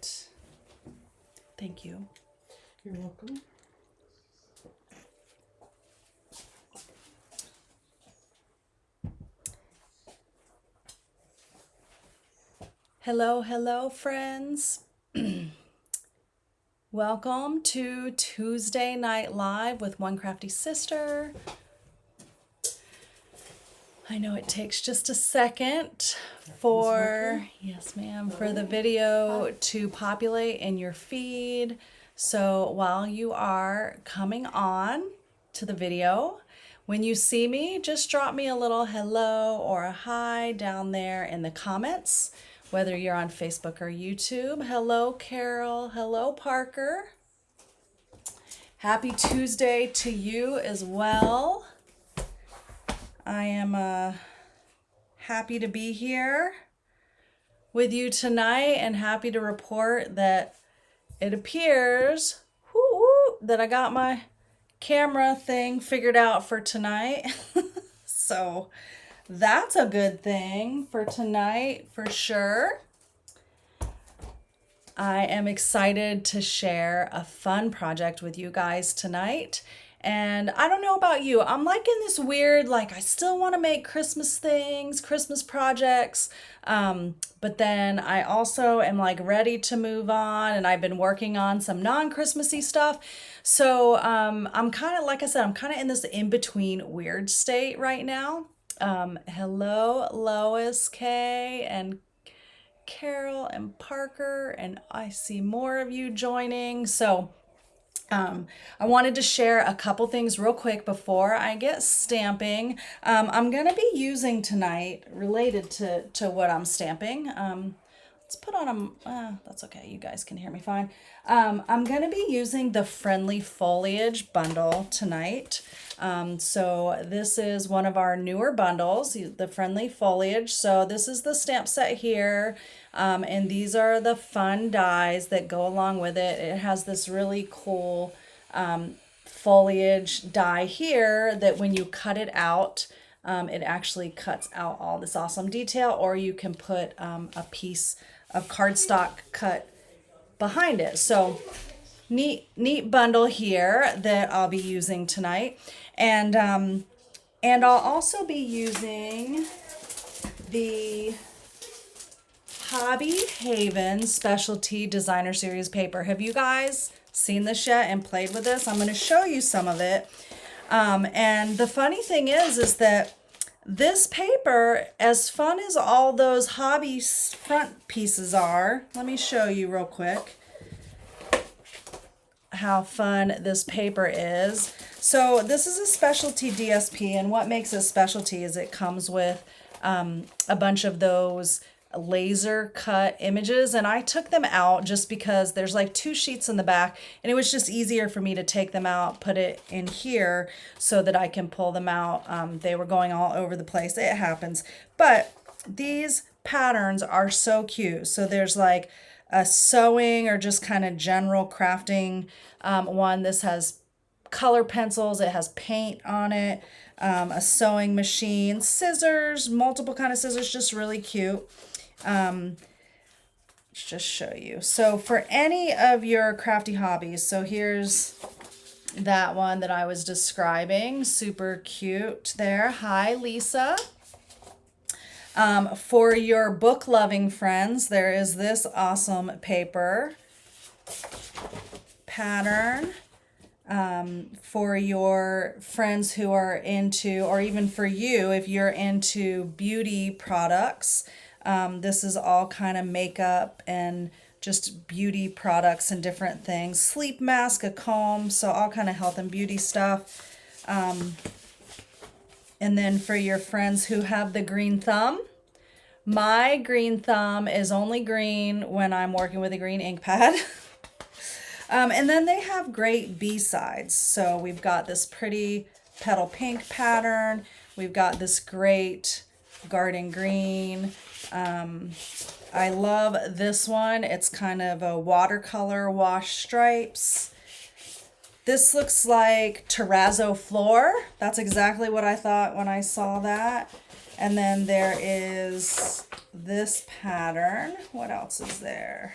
right. Thank you. You're welcome. Hello, hello, friends. Welcome to Tuesday Night Live with One Crafty Sister. I know it takes just a second for, yes ma'am, for the video to populate in your feed. So while you are coming on to the video, when you see me, just drop me a little hello or a hi down there in the comments, whether you're on Facebook or YouTube. Hello, Carol. Hello, Parker. Happy Tuesday to you as well. I am happy to be here with you tonight and happy to report that it appears that I got my camera thing figured out for tonight. So that's a good thing for tonight for sure. I am excited to share a fun project with you guys tonight. And I don't know about you, I'm like in this weird, like I still want to make Christmas things, Christmas projects. But then I also am like ready to move on, and I've been working on some non-Christmassy stuff. So I'm kind of, like I said, I'm kind of in this in-between weird state right now. Hello, Lois, Kay, and Carol and Parker, and I see more of you joining. So I wanted to share a couple things real quick before I get stamping. I'm going to be using tonight, related to what I'm stamping. Let's put on a, that's okay, you guys can hear me fine. I'm going to be using the Friendly Foliage bundle tonight. So this is one of our newer bundles, the Friendly Foliage. So this is the stamp set here. And these are the fun dies that go along with it. It has this really cool foliage die here that when you cut it out, it actually cuts out all this awesome detail, or you can put a piece of cardstock cut behind it. So neat bundle here that I'll be using tonight. And I'll also be using the Hobby Haven Specialty Designer Series paper. Have you guys seen this yet and played with this? I'm going to show you some of it. And the funny thing is that this paper, as fun as all those hobby front pieces are, let me show you real quick how fun this paper is. So this is a specialty DSP, and what makes it specialty is it comes with a bunch of those laser cut images, and I took them out just because there's like 2 sheets in the back, and it was just easier for me to take them out, put it in here so that I can pull them out. They were going all over the place. It happens. But these patterns are so cute. So there's like a sewing or just kind of general crafting one. This has color pencils, it has paint on it, a sewing machine, scissors, multiple kind of scissors, just really cute. Let's just show you. So for any of your crafty hobbies, so here's that one that I was describing, super cute there. Hi, Lisa. For your book loving friends, there is this awesome paper pattern. For your friends who are into, or even for you, if you're into beauty products, this is all kind of makeup and just beauty products and different things. Sleep mask, a comb, so all kind of health and beauty stuff. And then for your friends who have the green thumb, my green thumb is only green when I'm working with a green ink pad. And then they have great B-sides. So we've got this pretty petal pink pattern. We've got this great garden green. I love this one. It's kind of a watercolor wash stripes. This looks like terrazzo floor. That's exactly what I thought when I saw that. And then there is this pattern. What else is there?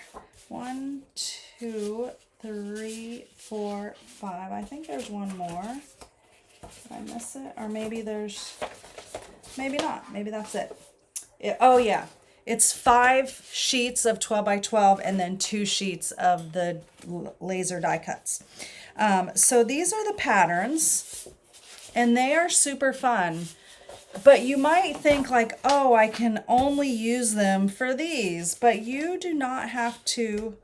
1, 2, 3, 4, 5. I think there's one more. Did I miss it? Or maybe there's, maybe not. Maybe that's it. Oh yeah. It's 5 sheets of 12 by 12 and then 2 sheets of the laser die cuts. So these are the patterns and they are super fun. But you might think like, oh, I can only use them for these. But you do not have to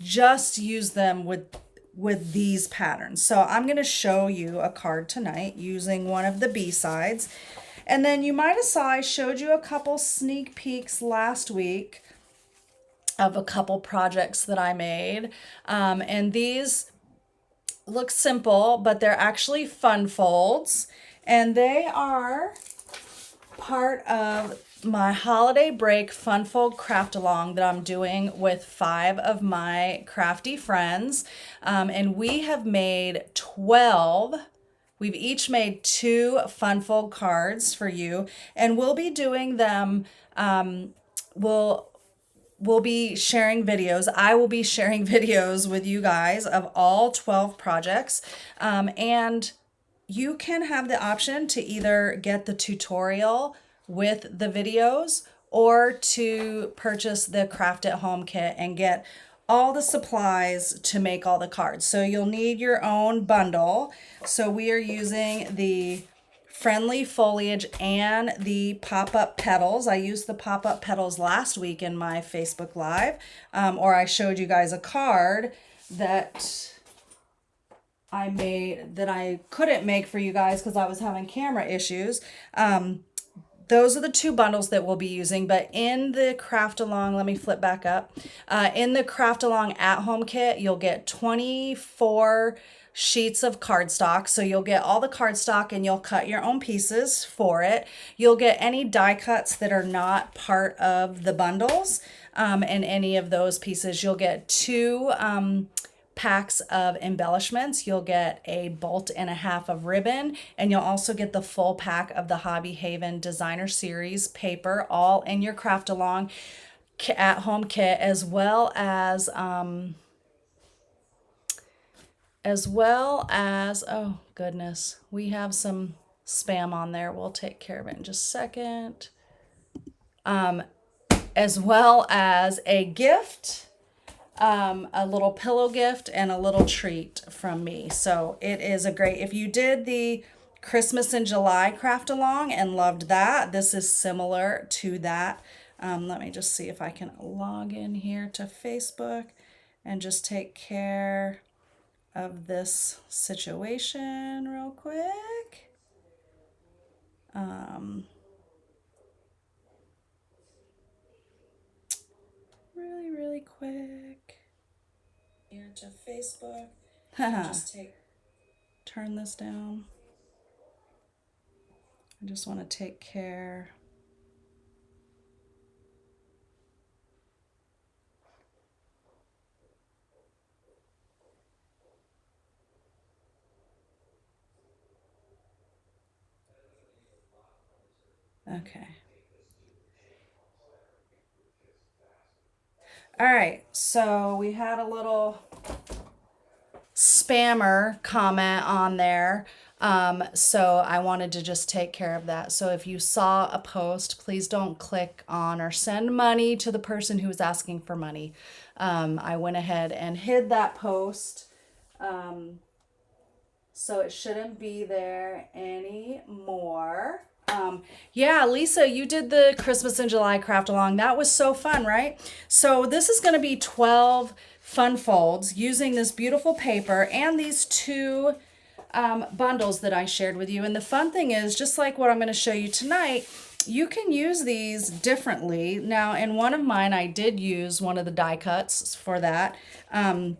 just use them with these patterns. So I'm going to show you a card tonight using one of the B-sides. And then you might have saw I showed you a couple sneak peeks last week of a couple projects that I made. And these look simple, but they're actually fun folds. And they are part of my holiday break fun fold craft along that I'm doing with 5 of my crafty friends. And we have made 12. We've each made 2 fun fold cards for you, and we'll be doing them. We'll be sharing videos. I will be sharing videos with you guys of all 12 projects. And you can have the option to either get the tutorial with the videos or to purchase the Craft at Home kit and get all the supplies to make all the cards. So you'll need your own bundle. So we are using the Friendly Foliage and the pop-up petals. I used the pop-up petals last week in my Facebook Live, or I showed you guys a card that I made that I couldn't make for you guys because I was having camera issues. Those are the 2 bundles that we'll be using, but in the Craft Along, let me flip back up. In the Craft Along at Home kit, you'll get 24 sheets of cardstock. So you'll get all the cardstock and you'll cut your own pieces for it. You'll get any die cuts that are not part of the bundles, and any of those pieces. You'll get 2 packs of embellishments. You'll get a bolt and a half of ribbon, and you'll also get the full pack of the Hobby Haven Designer Series paper, all in your Craft Along at Home kit, as well as oh goodness, we have some spam on there. We'll take care of it in just a second. As well as a gift, a little pillow gift and a little treat from me. So it is a great, if you did the Christmas in July Craft Along and loved that, this is similar to that. Let me just see if I can log in here to Facebook and just take care of this situation real quick. Really quick. Here to Facebook. Just turn this down. I just want to take care. Okay. All right, so we had a little spammer comment on there. So I wanted to just take care of that. So if you saw a post, please don't click on or send money to the person who was asking for money. I went ahead and hid that post. So it shouldn't be there anymore. Yeah, Lisa, you did the Christmas in July Craft Along. That was so fun, right? So this is going to be 12 fun folds using this beautiful paper and these 2 bundles that I shared with you. And the fun thing is, just like what I'm going to show you tonight, you can use these differently. Now, in one of mine, I did use one of the die cuts for that. But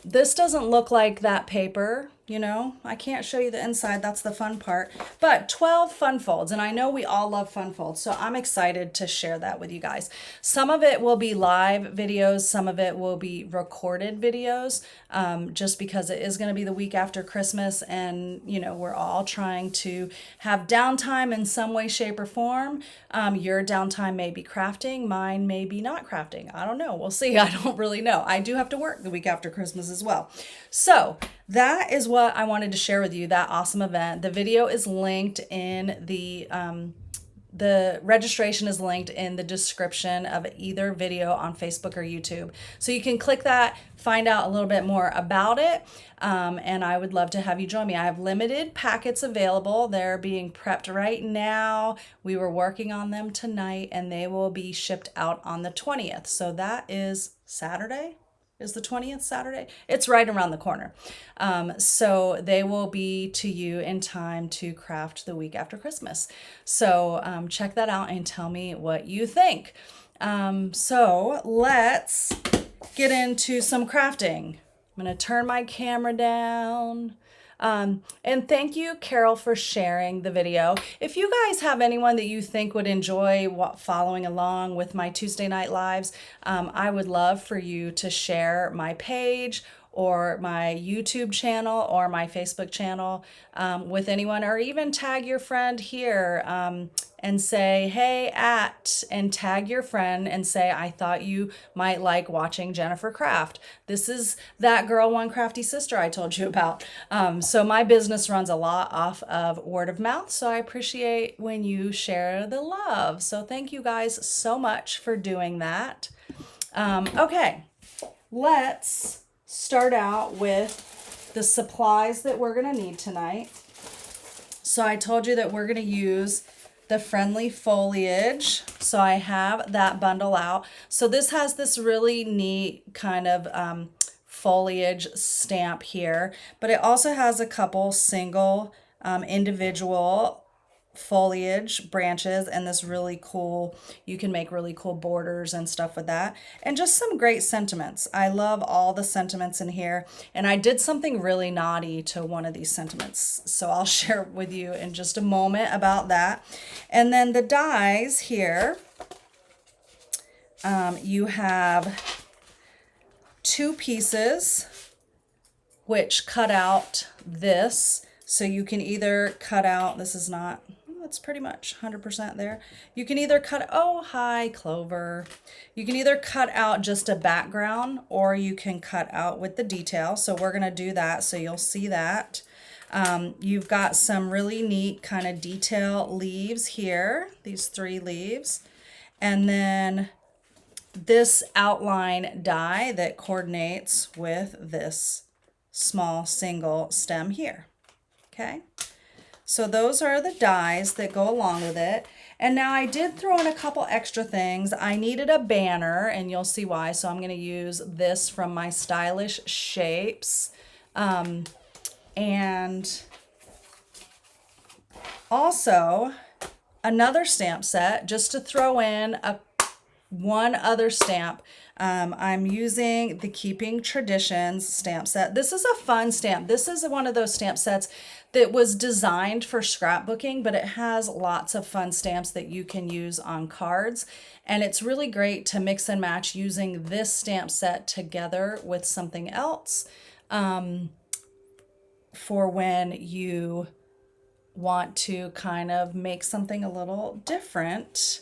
this doesn't look like that paper you know, I can't show you the inside. That's the fun part. But 12 fun folds, and I know we all love fun folds, so I'm excited to share that with you guys. Some of it will be live videos, some of it will be recorded videos, just because it is going to be the week after Christmas, and you know, we're all trying to have downtime in some way, shape, or form. Your downtime may be crafting, mine may be not crafting. I don't know. We'll see. I don't really know. I do have to work the week after Christmas as well. So that is what I wanted to share with you, that awesome event. The video is linked in the registration is linked in the description of either video on Facebook or YouTube. So you can click that, find out a little bit more about it. And I would love to have you join me. I have limited packets available. They're being prepped right now. We were working on them tonight, and they will be shipped out on the 20th. So that is Saturday. Is the 20th Saturday? It's right around the corner. So they will be to you in time to craft the week after Christmas. So check that out and tell me what you think. So let's get into some crafting. I'm going to turn my camera down. And thank you, Carol, for sharing the video. If you guys have anyone that you think would enjoy following along with my Tuesday night lives, I would love for you to share my page or my YouTube channel or my Facebook channel with anyone, or even tag your friend here and say, hey, and tag your friend and say, I thought you might like watching Jennifer craft. This is that girl, one crafty sister I told you about. So my business runs a lot off of word of mouth, so I appreciate when you share the love. So thank you guys so much for doing that. Okay, let's start out with the supplies that we're going to need tonight. So I told you that we're going to use the Friendly Foliage. So I have that bundle out. So this has this really neat kind of foliage stamp here, but it also has a couple single individual foliage branches, and this really cool, you can make really cool borders and stuff with that, and just some great sentiments. I love all the sentiments in here, and I did something really naughty to one of these sentiments, so I'll share with you in just a moment about that. And then the dies here, you have 2 pieces which cut out this, so you can either cut out, this is not, it's pretty much 100% there. You can either cut, oh, hi, Clover. You can either cut out just a background, or you can cut out with the detail. So we're going to do that, so you'll see that. You've got some really neat kind of detail leaves here, these 3 leaves. And then this outline die that coordinates with this small single stem here. Okay. So those are the dies that go along with it. And now I did throw in a couple extra things. I needed a banner, and you'll see why. So I'm going to use this from my Stylish Shapes. And also another stamp set, just to throw in one other stamp. I'm using the Keeping Traditions stamp set. This is a fun stamp. This is one of those stamp sets that was designed for scrapbooking, but it has lots of fun stamps that you can use on cards. And it's really great to mix and match using this stamp set together with something else for when you want to kind of make something a little different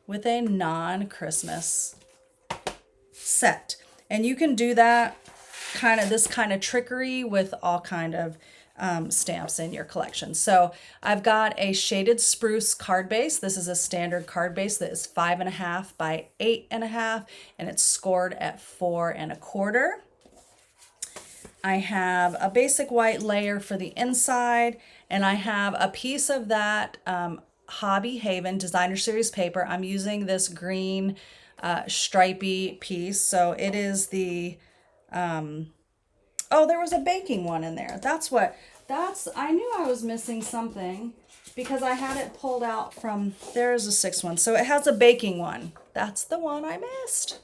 with a non-Christmas set. And you can do that this kind of trickery with all kind of stamps in your collection. So I've got a shaded spruce card base. This is a standard card base that is 5.5 by 8.5, and it's scored at 4 1/4. I have a basic white layer for the inside, and I have a piece of that Hobby Haven Designer Series paper. I'm using this green stripy piece. So it is the, oh, there was a baking one in there. I knew I was missing something because I had it pulled out from, there's a 6th one. So it has a baking one. That's the one I missed.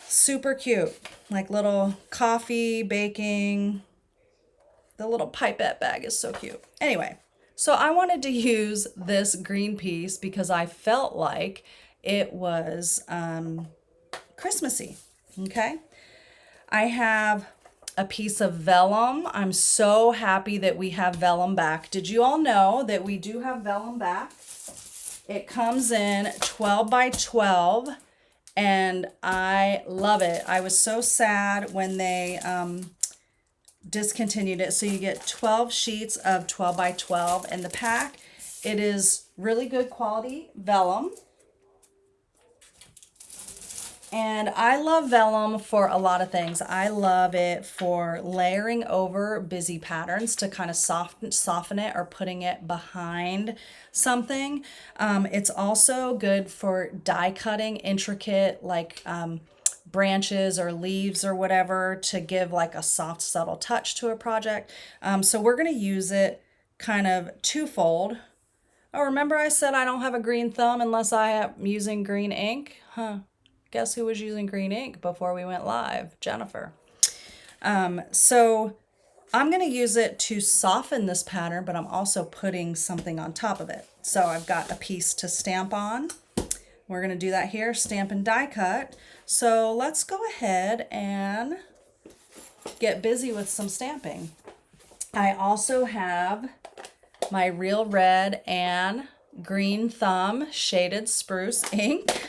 Super cute, like little coffee, baking, The little pipette bag is so cute. Anyway, so I wanted to use this green piece because I felt like it was Christmassy, okay? I have a piece of vellum. I'm so happy that we have vellum back. Did you all know that we do have vellum back? It comes in 12 by 12 and I love it. I was so sad when they discontinued it. So you get 12 sheets of 12 by 12 in the pack. It is really good quality vellum. And I love vellum for a lot of things. I love it for layering over busy patterns to kind of soften it or putting it behind something. It's also good for die cutting intricate like branches or leaves or whatever to give like a soft, subtle touch to a project. So we're going to use it kind of twofold. Oh, remember I said I don't have a green thumb unless I am using green ink? Huh. Guess who was using green ink before we went live? Jennifer. So I'm going to use it to soften this pattern, but I'm also putting something on top of it. So I've got a piece to stamp on. We're going to do that here, stamp and die cut. So let's go ahead and get busy with some stamping. I also have my Real Red and Green Thumb shaded spruce ink.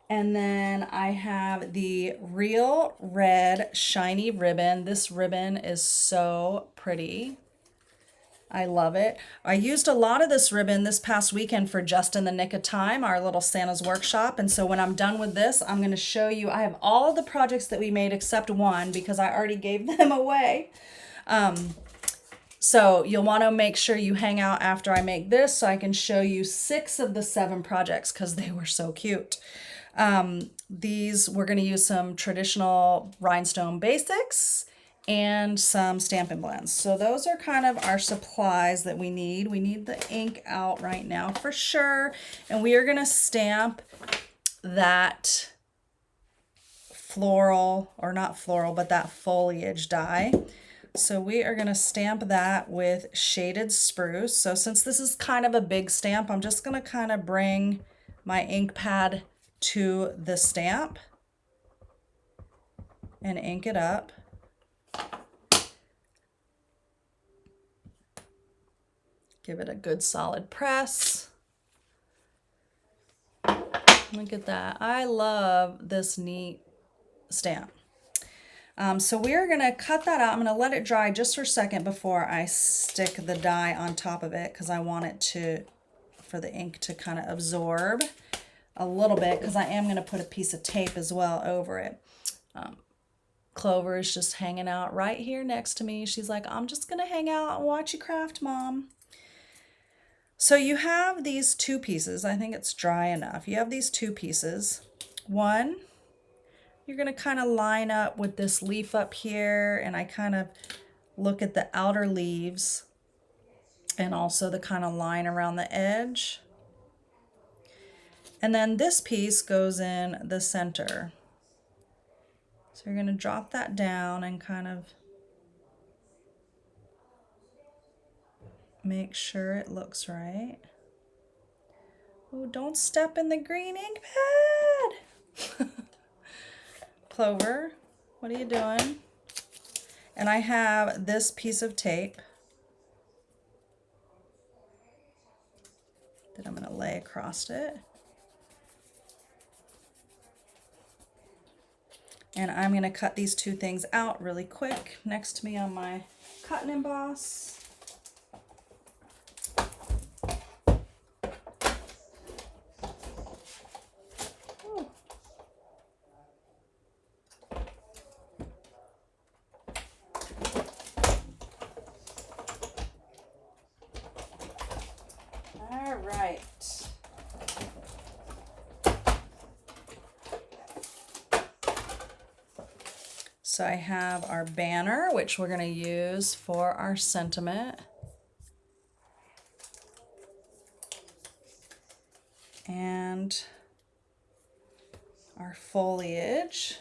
And then I have the Real Red shiny ribbon. This ribbon is so pretty. I love it. I used a lot of this ribbon this past weekend for Just in the Nick of Time, our little Santa's workshop. And so when I'm done with this, I'm going to show you, I have all of the projects that we made except one because I already gave them away. So you'll want to make sure you hang out after I make this so I can show you 6 of the 7 projects because they were so cute. These, we're going to use some traditional rhinestone basics and some Stampin' Blends. So those are kind of our supplies that we need. We need the ink out right now for sure. And we are going to stamp that floral, or not floral, but that foliage die. So we are going to stamp that with shaded spruce. So since this is kind of a big stamp, I'm just going to kind of bring my ink pad to the stamp and ink it up. Give it a good solid press. Look at that. I love this neat stamp. So we're going to cut that out. I'm going to let it dry just for a second before I stick the die on top of it because I want it for the ink to kind of absorb a little bit because I am going to put a piece of tape as well over it. Clover is just hanging out right here next to me. She's like, I'm just going to hang out and watch you craft, Mom. So you have these 2 pieces. I think it's dry enough. You have these 2 pieces. One, you're going to kind of line up with this leaf up here, and I kind of look at the outer leaves and also the kind of line around the edge. And then this piece goes in the center. So you're going to drop that down and kind of make sure it looks right. Oh, don't step in the green ink pad. Clover, what are you doing? And I have this piece of tape that I'm going to lay across it. And I'm going to cut these 2 things out really quick next to me on my cut and emboss. Ooh. All right. So I have our banner, which we're going to use for our sentiment. And our foliage.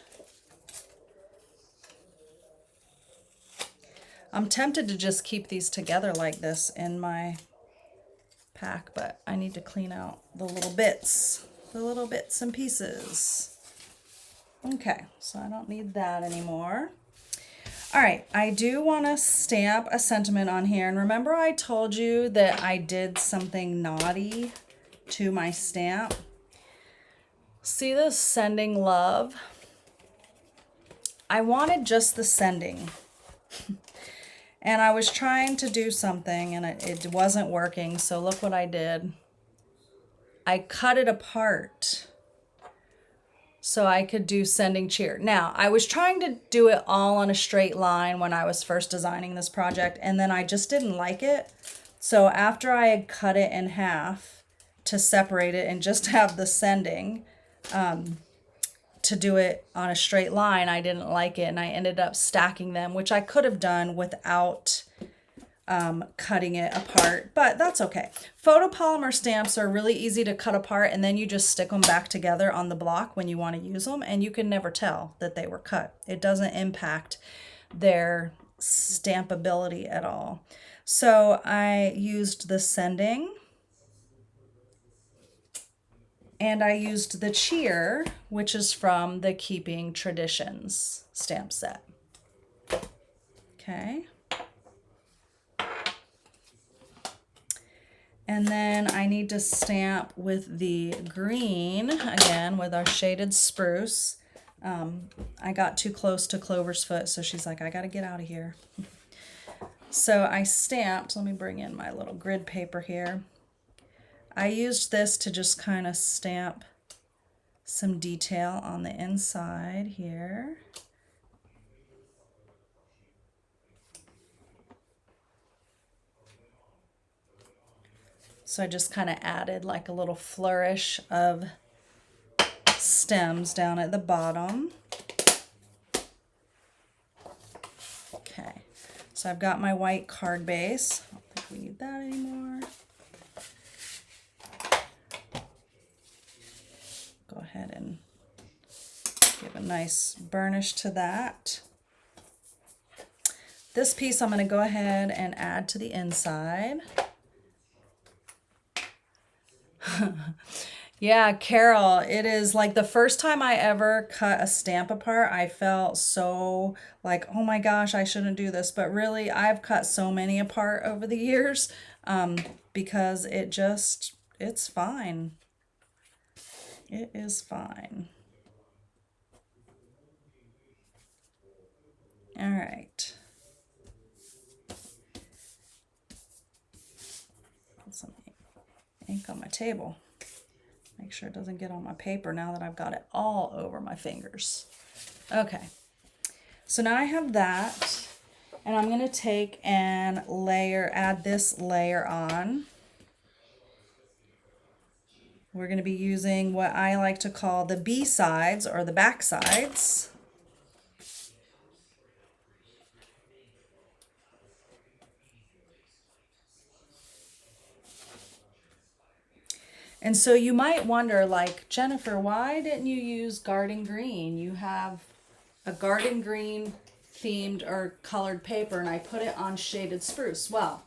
I'm tempted to just keep these together like this in my pack, but I need to clean out the little bits and pieces. Okay, so I don't need that anymore. All right, I do want to stamp a sentiment on here. And remember I told you that I did something naughty to my stamp? See this sending love? I wanted just the sending. And I was trying to do something and it wasn't working. So look what I did. I cut it apart so I could do sending cheer. Now, I was trying to do it all on a straight line when I was first designing this project, and then I just didn't like it. So after I had cut it in half to separate it and just have the sending, to do it on a straight line, I didn't like it, and I ended up stacking them, which I could have done without cutting it apart, but that's okay. Photopolymer stamps are really easy to cut apart, and then you just stick them back together on the block when you want to use them, and you can never tell that they were cut. It doesn't impact their stampability at all. So I used the sending, and I used the cheer, which is from the Keeping Traditions stamp set. Okay. And then I need to stamp with the green, again, with our shaded spruce. I got too close to Clover's foot, so she's like, I gotta get out of here. So I stamped, let me bring in my little grid paper here. I used this to just kind of stamp some detail on the inside here. So I just kind of added like a little flourish of stems down at the bottom. Okay, so I've got my white card base. I don't think we need that anymore. Go ahead and give a nice burnish to that. This piece I'm going to go ahead and add to the inside. Yeah, Carol, it is like the first time I ever cut a stamp apart, I felt so like, oh my gosh, I shouldn't do this. But really, I've cut so many apart over the years because it's fine. It is fine. All right. Put some ink on my table. Make sure it doesn't get on my paper now that I've got it all over my fingers. Okay, so now I have that, and I'm going to take and add this layer on. We're going to be using what I like to call the B sides or the back sides. And so you might wonder, like, Jennifer, why didn't you use garden green? You have a garden green themed or colored paper, and I put it on shaded spruce. Well,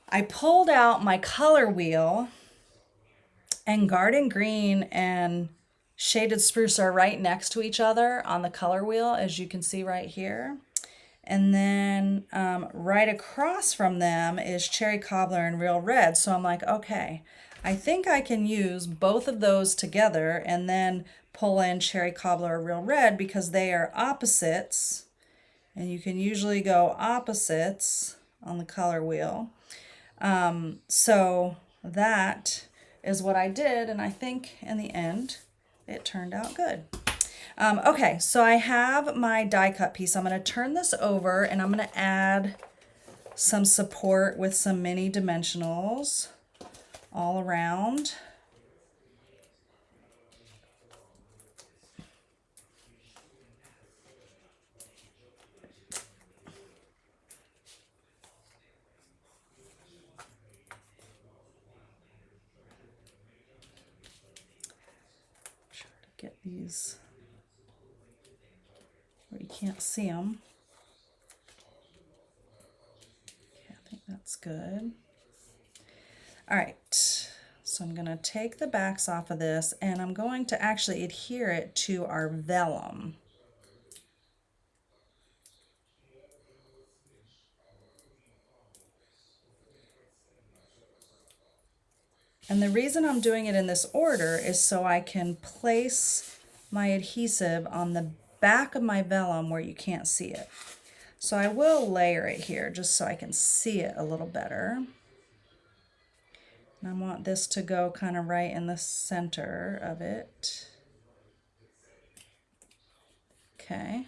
I pulled out my color wheel, and garden green and shaded spruce are right next to each other on the color wheel, as you can see right here. And then right across from them is cherry cobbler and real red. So I'm like, okay, I think I can use both of those together and then pull in cherry cobbler or real red because they are opposites. And you can usually go opposites on the color wheel. So that is what I did. And I think in the end, it turned out good. Okay, so I have my die cut piece. I'm going to turn this over and I'm going to add some support with some mini dimensionals all around. Try to get these where you can't see them. good. All right, so I'm gonna take the backs off of this and I'm going to actually adhere it to our vellum. And the reason I'm doing it in this order is so I can place my adhesive on the back of my vellum where you can't see it. So I will layer it here just so I can see it a little better. And I want this to go kind of right in the center of it. Okay,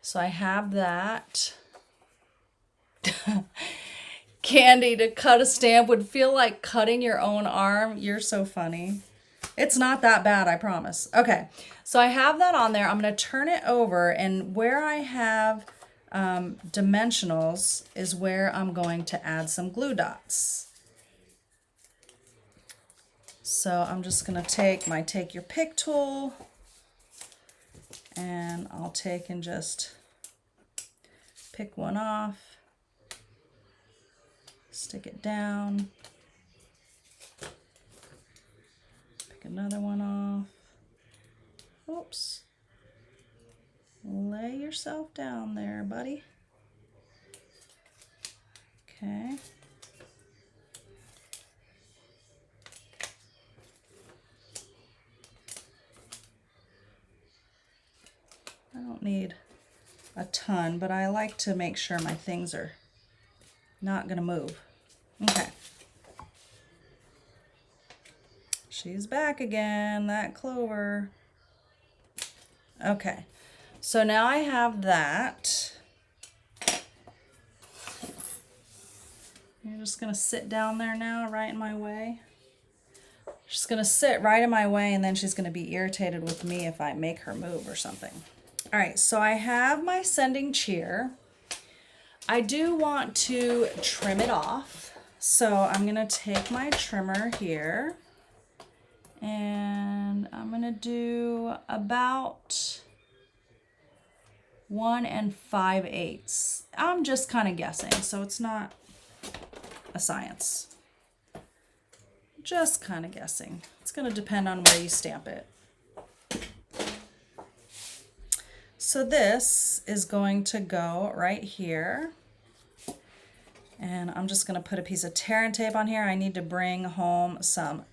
so I have that. Candy, to cut a stamp would feel like cutting your own arm. You're so funny. It's not that bad, I promise. Okay, so I have that on there. I'm going to turn it over, and where I have dimensionals is where I'm going to add some glue dots. So I'm just going to take my take your pick tool, and I'll take and just pick one off. Stick it down, pick another one off. Oops. Lay yourself down there, buddy. Okay. I don't need a ton, but I like to make sure my things are not gonna move. Okay. She's back again, that clover. Okay, so now I have that. You're just gonna sit down there now, right in my way. She's gonna sit right in my way, and then she's gonna be irritated with me if I make her move or something. All right, so I have my sending cheer. I do want to trim it off. So I'm gonna take my trimmer here, and I'm gonna do about 1 5/8. I'm just kind of guessing, so it's not a science. Just kind of guessing. It's gonna depend on where you stamp it. So this is going to go right here. And I'm just going to put a piece of tear and tape on here. I need to bring home some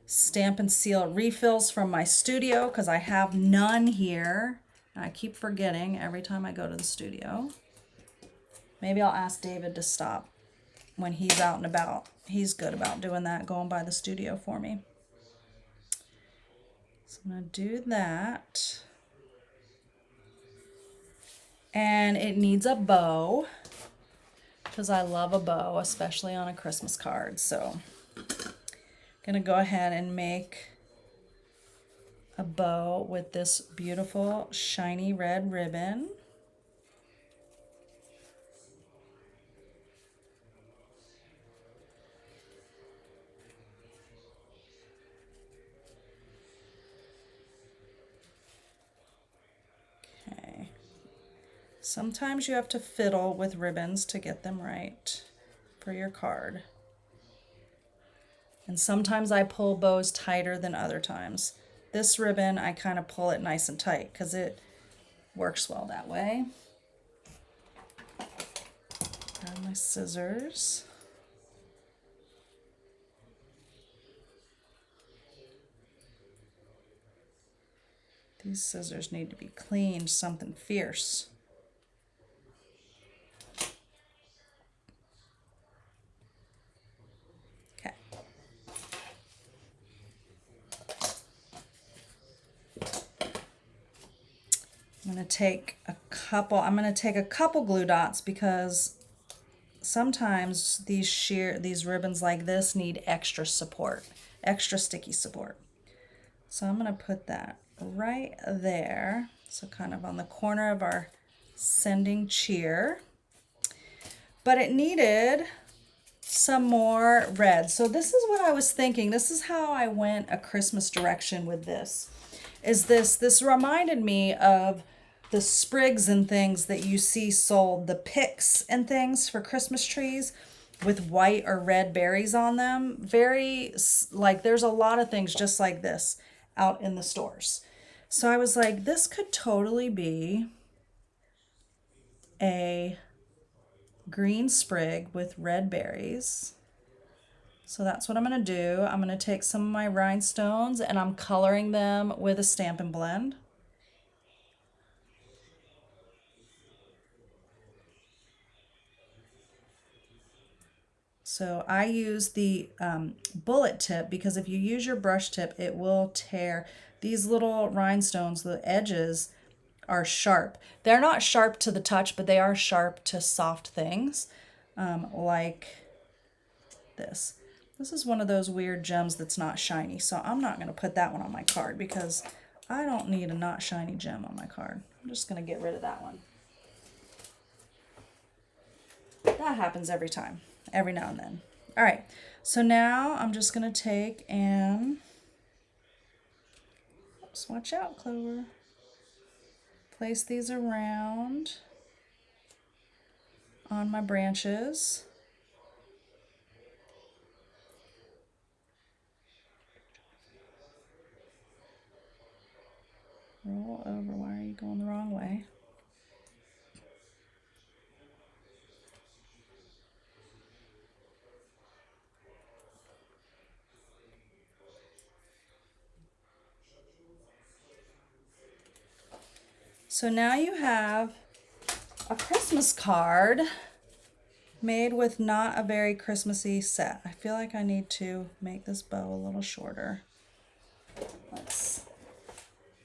Stampin' Seal refills from my studio because I have none here. I keep forgetting every time I go to the studio. Maybe I'll ask David to stop when he's out and about. He's good about doing that, going by the studio for me. So I'm going to do that. And it needs a bow, because I love a bow, especially on a Christmas card. So I'm gonna go ahead and make a bow with this beautiful shiny red ribbon. Okay. Sometimes you have to fiddle with ribbons to get them right for your card. And sometimes I pull bows tighter than other times. This ribbon, I kind of pull it nice and tight because it works well that way. Grab my scissors. These scissors need to be cleaned, something fierce. I'm going to take a couple glue dots because sometimes these ribbons like this need extra support, extra sticky support. So I'm going to put that right there. So kind of on the corner of our sending cheer. But it needed some more red. So this is what I was thinking. This is how I went a Christmas direction with this. This reminded me of the sprigs and things that you see sold, the picks and things for Christmas trees. with white or red berries on them. Very, like, there's a lot of things just like this out in the stores. So I was like, this could totally be a green sprig with red berries. So that's what I'm going to do. I'm going to take some of my rhinestones and I'm coloring them with a Stampin' Blend. So I use the bullet tip because if you use your brush tip, it will tear. These little rhinestones, the edges are sharp. They're not sharp to the touch, but they are sharp to soft things, like this. This is one of those weird gems that's not shiny, so I'm not going to put that one on my card because I don't need a not shiny gem on my card. I'm just going to get rid of that one. That happens every time, every now and then. All right, so now I'm just going to take and, oops, watch out, Clover. Place these around on my branches. Roll over. Why are you going the wrong way? So now you have a Christmas card made with not a very Christmassy set. I feel like I need to make this bow a little shorter. Let's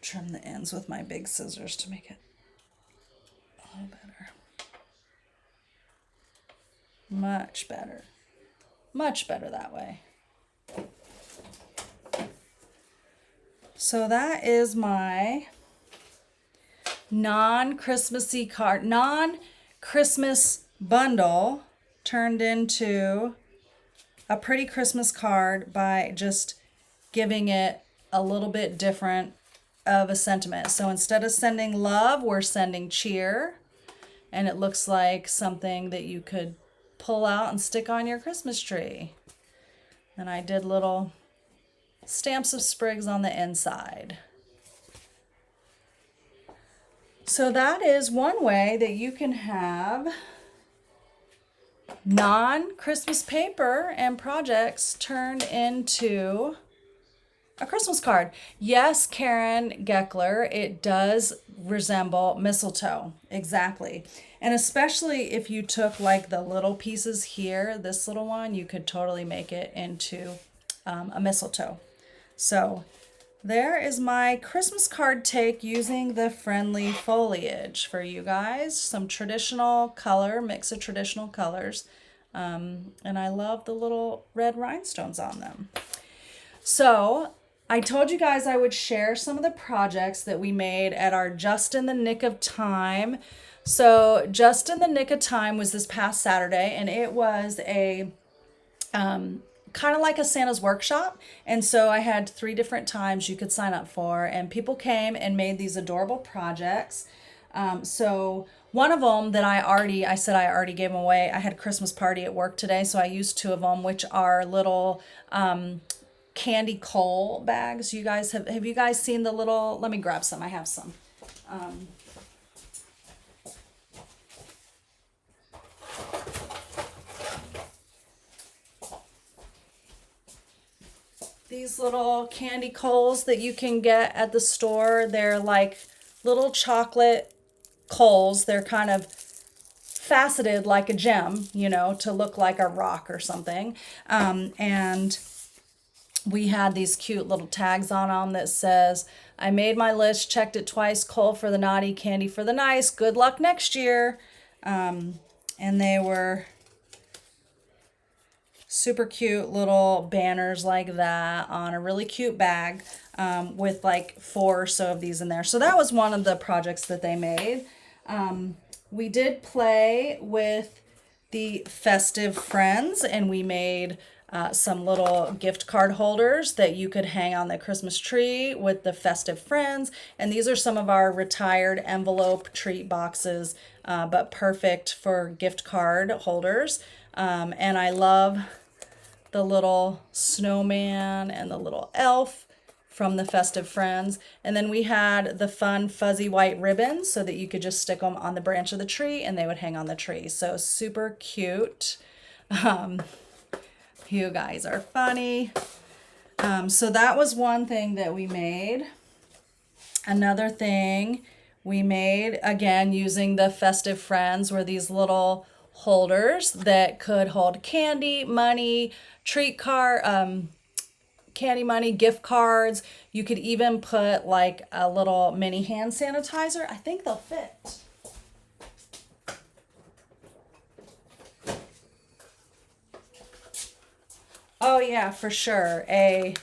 trim the ends with my big scissors to make it a little better. Much better. Much better that way. So that is my non-Christmassy card, non-Christmas bundle turned into a pretty Christmas card by just giving it a little bit different of a sentiment. So instead of sending love, we're sending cheer. And it looks like something that you could pull out and stick on your Christmas tree. And I did little stamps of sprigs on the inside. So that is one way that you can have non-Christmas paper and projects turned into a Christmas card. Yes, Karen Geckler, it does resemble mistletoe. Exactly. And especially if you took like the little pieces here, this little one, you could totally make it into a mistletoe. So there is my Christmas card take using the Friendly Foliage for you guys. Some traditional color, mix of traditional colors. And I love the little red rhinestones on them. So I told you guys I would share some of the projects that we made at our Just in the Nick of Time. So Just in the Nick of Time was this past Saturday, and it was a kind of like a Santa's workshop. And so I had 3 different times you could sign up for, and people came and made these adorable projects. So one of them that I said I already gave them away. I had a Christmas party at work today, so I used 2 of them, which are little candy coal bags. You guys have you guys seen the little, let me grab some, I have some. These little candy coals that you can get at the store, they're like little chocolate coals. They're kind of faceted like a gem, you know, to look like a rock or something. And we had these cute little tags on them that says, I made my list, checked it twice, coal for the naughty, candy for the nice, good luck next year. And they were super cute little banners like that on a really cute bag with like 4 or so of these in there. So that was one of the projects that they made. We did play with the festive friends, and we made some little gift card holders that you could hang on the Christmas tree with the festive friends. And these are some of our retired envelope treat boxes, but perfect for gift card holders. And I love the little snowman and the little elf from the Festive Friends. And then we had the fun fuzzy white ribbons so that you could just stick them on the branch of the tree and they would hang on the tree. So super cute. You guys are funny. So that was one thing that we made. Another thing we made, again, using the Festive Friends, were these little holders that could hold candy, money, candy, money, gift cards. You could even put like a little mini hand sanitizer. I think they'll fit. Oh yeah, for sure. A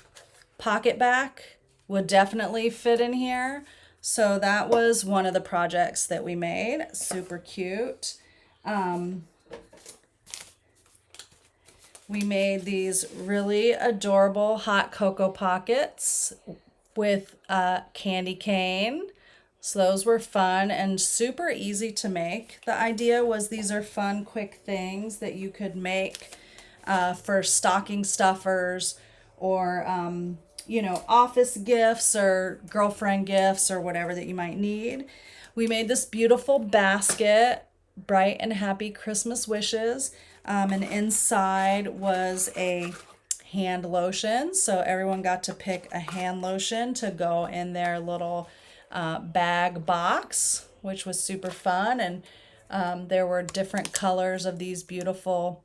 pocket back would definitely fit in here. So that was one of the projects that we made. Super cute. We made these really adorable hot cocoa pockets with candy cane. So those were fun and super easy to make. The idea was these are fun, quick things that you could make for stocking stuffers or, you know, office gifts or girlfriend gifts or whatever that you might need. We made this beautiful basket, bright and happy Christmas wishes. And inside was a hand lotion. So everyone got to pick a hand lotion to go in their little bag box, which was super fun. And there were different colors of these beautiful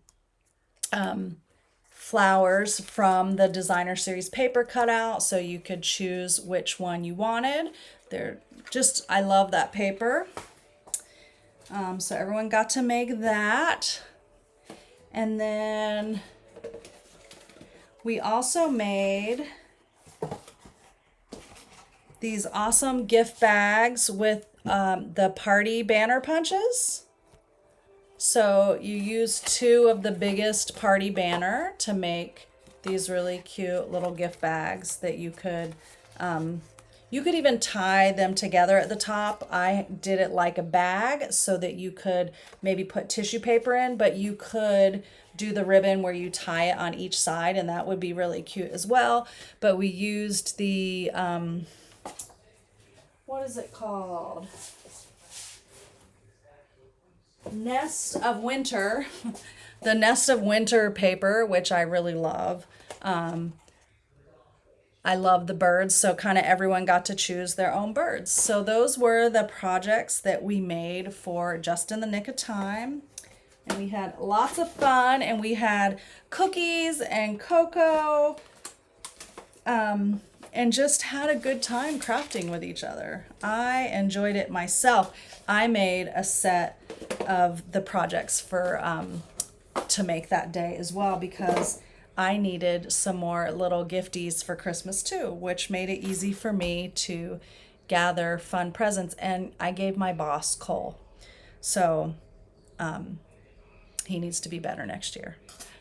flowers from the designer series paper cutout, so you could choose which one you wanted. I love that paper. So everyone got to make that. And then we also made these awesome gift bags with the party banner punches. So you use 2 of the biggest party banner to make these really cute little gift bags that you could even tie them together at the top. I did it like a bag so that you could maybe put tissue paper in, but you could do the ribbon where you tie it on each side, and that would be really cute as well. But we used the, what is it called? Nest of Winter, the Nest of Winter paper, which I really love. I love the birds, so kind of everyone got to choose their own birds. So those were the projects that we made for Just in the Nick of Time. And we had lots of fun, and we had cookies and cocoa, and just had a good time crafting with each other. I enjoyed it myself. I made a set of the projects for to make that day as well, because I needed some more little gifties for Christmas too, which made it easy for me to gather fun presents. And I gave my boss Cole. So he needs to be better next year.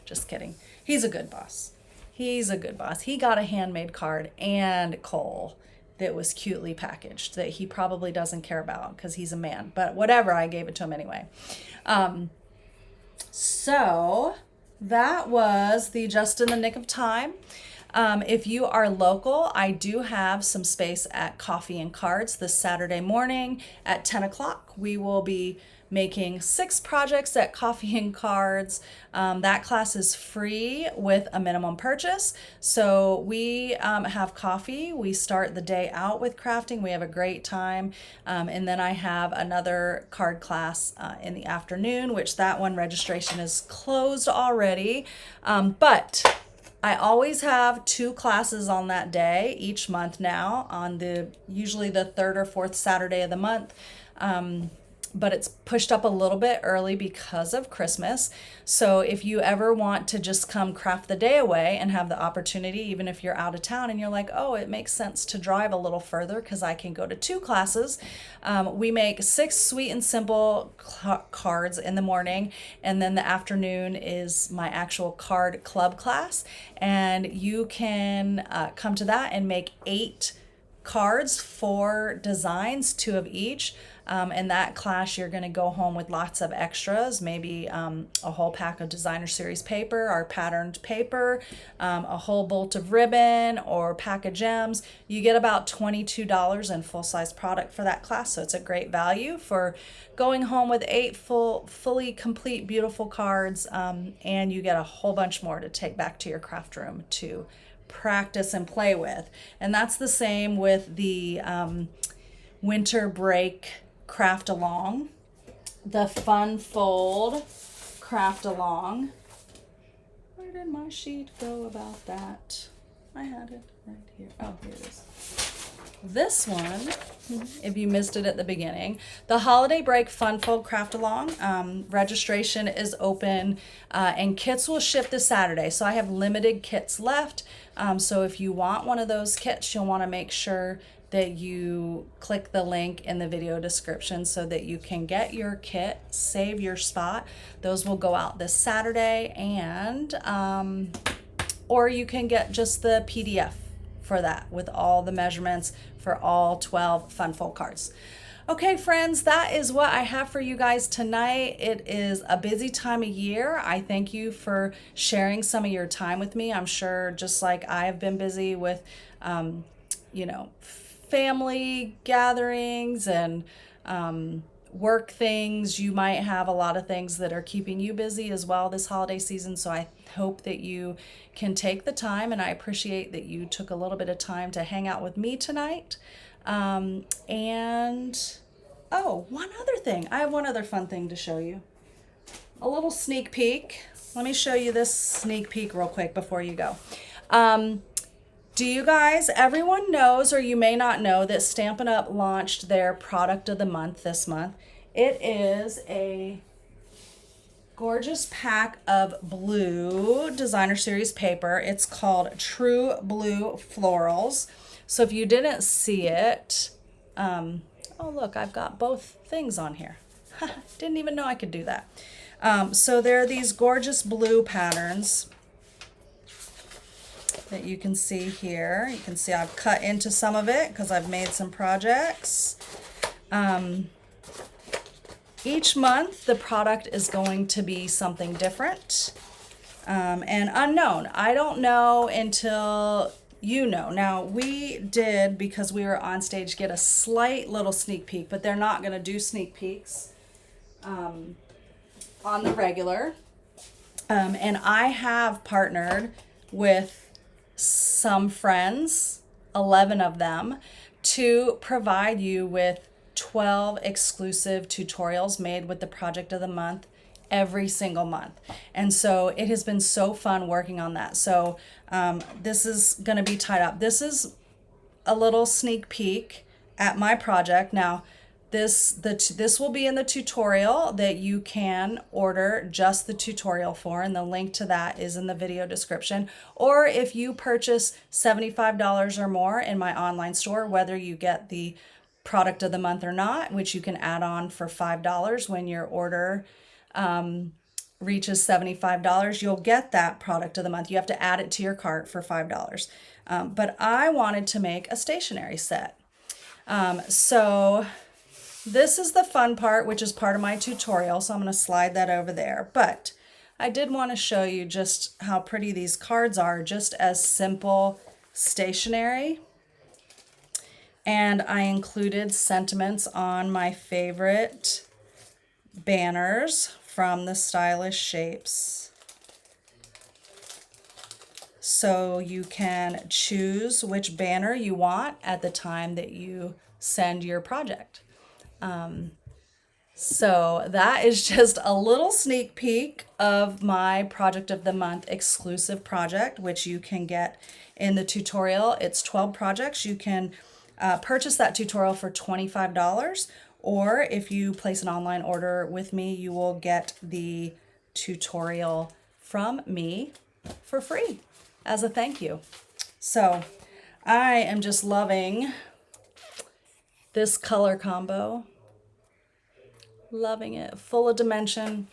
Just kidding. He's a good boss. He's a good boss. He got a handmade card and Cole that was cutely packaged that he probably doesn't care about because he's a man. But whatever, I gave it to him anyway. So that was the Just in the Nick of Time. If you are local, I do have some space at Coffee and Cards this Saturday morning at 10 o'clock. We will be making 6 projects at Coffee and Cards. That class is free with a minimum purchase. So we have coffee. We start the day out with crafting. We have a great time. And then I have another card class in the afternoon, which that one registration is closed already. But I always have 2 classes on that day each month now, on usually the 3rd or 4th Saturday of the month. But it's pushed up a little bit early because of Christmas. So if you ever want to just come craft the day away and have the opportunity, even if you're out of town and you're like, oh, it makes sense to drive a little further because I can go to 2 classes. We make 6 sweet and simple cards in the morning, and then the afternoon is my actual card club class. And you can come to that and make 8 cards, 4 designs, 2 of each. In that class, you're going to go home with lots of extras, maybe a whole pack of designer series paper or patterned paper, a whole bolt of ribbon or pack of gems. You get about $22 in full-size product for that class, so it's a great value for going home with 8 fully complete, beautiful cards, and you get a whole bunch more to take back to your craft room to practice and play with. And that's the same with the winter break craft along, the fun fold craft along. Where did my sheet go about that? I had it right here. Oh, here it is. This one, if you missed it at the beginning, the holiday break fun fold craft along, registration is open, and kits will ship this Saturday. So I have limited kits left. So if you want one of those kits, you'll want to make sure that you click the link in the video description so that you can get your kit, save your spot. Those will go out this Saturday, and or you can get just the PDF for that with all the measurements for all 12 fun fold cards. Okay, friends, that is what I have for you guys tonight. It is a busy time of year. I thank you for sharing some of your time with me. I'm sure just like I've been busy with, you know, family gatherings and work things, you might have a lot of things that are keeping you busy as well this holiday season. So I hope that you can take the time, and I appreciate that you took a little bit of time to hang out with me tonight. And oh, one other thing. I have one other fun thing to show you. A little sneak peek. Let me show you this sneak peek real quick before you go. Do you guys, everyone knows, or you may not know, that Stampin' Up! Launched their product of the month this month. It is a gorgeous pack of blue designer series paper. It's called True Blue Florals. So if you didn't see it, oh look, I've got both things on here. Didn't even know I could do that. So there are these gorgeous blue patterns that you can see here. You can see I've cut into some of it because I've made some projects. Each month the product is going to be something different and unknown. I don't know until you know. Now we did, because we were on stage, get a slight little sneak peek, but they're not going to do sneak peeks on the regular. And I have partnered with some friends, 11 of them, to provide you with 12 exclusive tutorials made with the project of the month every single month. And so it has been so fun working on that. So this is going to be tied up. This is a little sneak peek at my project. Now, this will be in the tutorial that you can order just the tutorial for, and the link to that is in the video description. Or if you purchase $75 or more in my online store, whether you get the product of the month or not, which you can add on for $5 when your order reaches $75, you'll get that product of the month. You have to add it to your cart for $5. But I wanted to make a stationery set. So this is the fun part, which is part of my tutorial, so I'm going to slide that over there. But I did want to show you just how pretty these cards are, just as simple stationery. And I included sentiments on my favorite banners from the Stylish Shapes. So you can choose which banner you want at the time that you send your project. So that is just a little sneak peek of my project of the month exclusive project, which you can get in the tutorial. It's 12 projects. You can purchase that tutorial for $25, or if you place an online order with me, you will get the tutorial from me for free as a thank you. So I am just loving this color combo. Loving it. Full of dimension.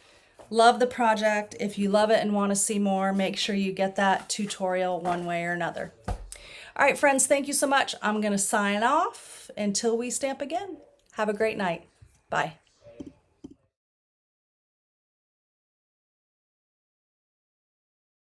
Love the project. If you love it and want to see more, make sure you get that tutorial one way or another. All right, friends, thank you so much. I'm going to sign off until we stamp again. Have a great night. Bye.